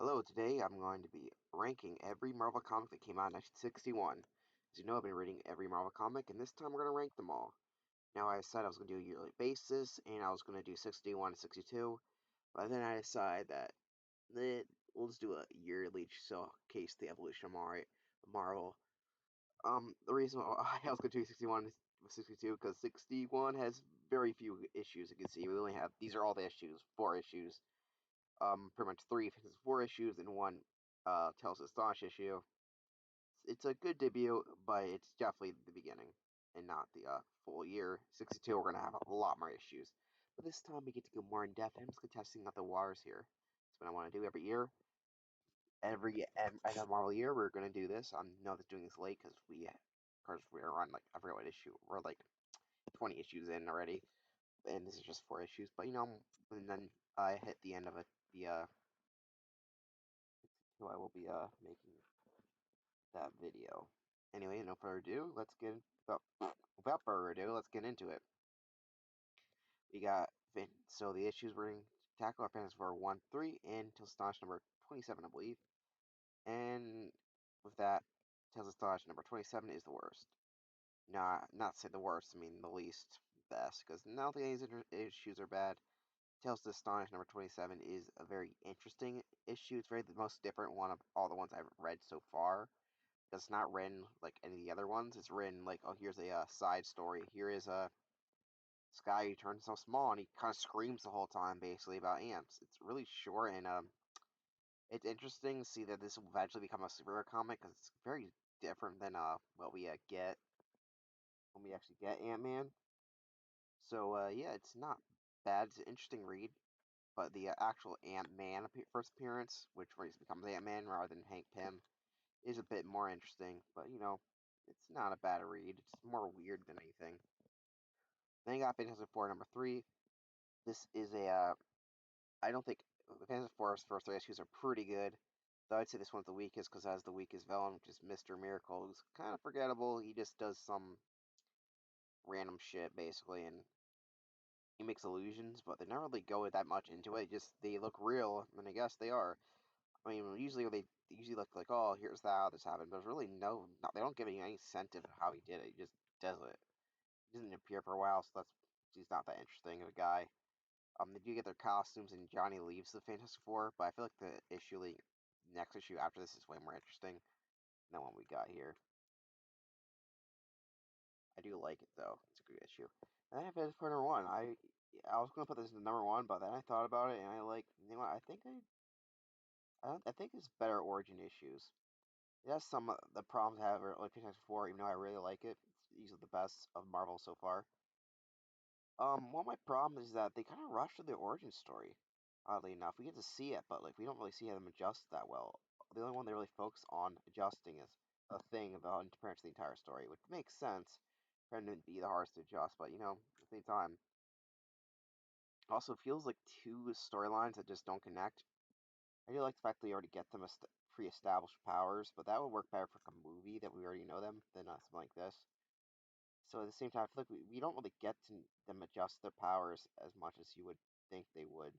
Hello, today I'm going to be ranking every Marvel comic that came out in 1961. As you know, I've been reading every Marvel comic, and this time we're going to rank them all. Now, I said I was going to do a yearly basis, and I was going to do 61 and 62, but then I decided that we'll just do a yearly to showcase the evolution of Marvel. The reason why I was going to do 61 and 62, because 61 has very few issues, you can see. We only have, these are all the issues, 4 issues. Pretty much 3 4 issues and one Tales of Astonish issue. It's a good debut, but it's definitely the beginning and not the full year. 62, we're gonna have a lot more issues, but this time we get to go more in depth. I'm just testing out the waters here. That's what I want to do every year. Every Marvel year, we're gonna do this. I know that doing this late because we're on like I forget what issue. We're like 20 issues in already, and this is just 4 issues. But and then I hit the end of it. So I will be making that video. Anyway, no further ado, without further ado, let's get into it. We got so the issues we're going to tackle are Fantastic Four 1, 3, and Tales of Astonish number 27, I believe. And with that, Tales of Astonish number 27 is the worst. Not to say the worst, I mean the least best, because none of these issues are bad. Tales of Astonish number 27 is a very interesting issue. It's the most different one of all the ones I've read so far. It's not written like any of the other ones. It's written like, oh, here's a side story. Here is this guy who turns so small and he kind of screams the whole time, basically about ants. It's really short and it's interesting to see that this will eventually become a superhero comic because it's very different than what we get when we actually get Ant Man. So yeah, it's not bad. It's an interesting read, but the actual Ant Man first appearance, which where he becomes Ant Man rather than Hank Pym, is a bit more interesting, but it's not a bad read. It's more weird than anything. Then you got Fantastic Four number 3. This is I don't think Fantastic Four's first 3 issues are pretty good. Though I'd say this one's the weakest because it has the weakest villain, which is Mr. Miracle, who's kind of forgettable. He just does some random shit basically, and he makes illusions, but they never really go that much into it. Just they look real, and I guess they are. I mean, they usually look like, oh, here's how this happened, but there's really they don't give you any incentive of how he did it. He just does it. He doesn't appear for a while, so he's not that interesting of a guy. They do get their costumes, and Johnny leaves the Fantastic Four, but I feel like next issue after this is way more interesting than what we got here. I do like it though; it's a good issue. And then I have Fantastic Four number 1. I was gonna put this in number 1, but then I thought about it, and what? I think it's better origin issues. It has some of the problems I have with Fantastic Four, even though I really like it. It's easily the best of Marvel so far. One of my problems is that they kind of rush to the origin story. Oddly enough, we get to see it, but like we don't really see them adjust that well. The only one they really focus on adjusting is a thing about compared to the entire story, which makes sense. Trying to be the hardest to adjust, but at the same time, also feels like two storylines that just don't connect. I do like the fact that they already get them pre-established powers, but that would work better for like a movie that we already know them than something like this. So at the same time, I feel like we don't really get to them adjust their powers as much as you would think they would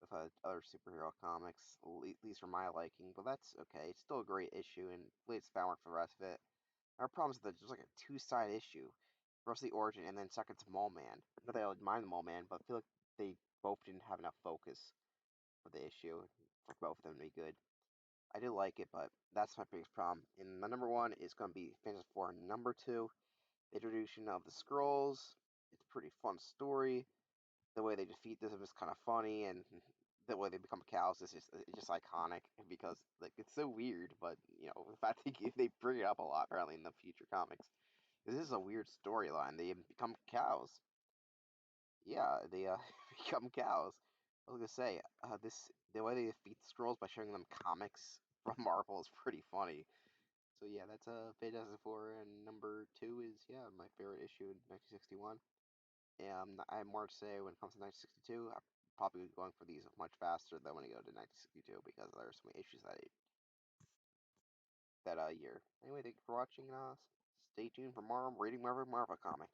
with other superhero comics, at least for my liking. But that's okay. It's still a great issue, and it's found for the rest of it. Our problem is that there's like a two-side issue. First the origin, and then second to Mole Man. Not that I would mind the Mole Man, but I feel like they both didn't have enough focus for the issue for both of them to be good. I do like it, but that's my biggest problem. And the number 1 is going to be Fantastic Four number 2. The introduction of the Skrulls. It's a pretty fun story. The way they defeat them is kind of funny, and the way they become cows is just iconic because like it's so weird. But the fact they bring it up a lot apparently in the future comics. This is a weird storyline. They become cows. Yeah, they become cows. I was gonna say this the way they defeat the Skrulls by showing them comics from Marvel is pretty funny. So yeah, that's Fantastic Four, and number 2 is my favorite issue in 1961. I have more to say when it comes to 1962. I'm probably going for these much faster than when I go to 1962 because there are so many issues that year. Anyway, thank you for watching. Stay tuned for more reading Marvel comic.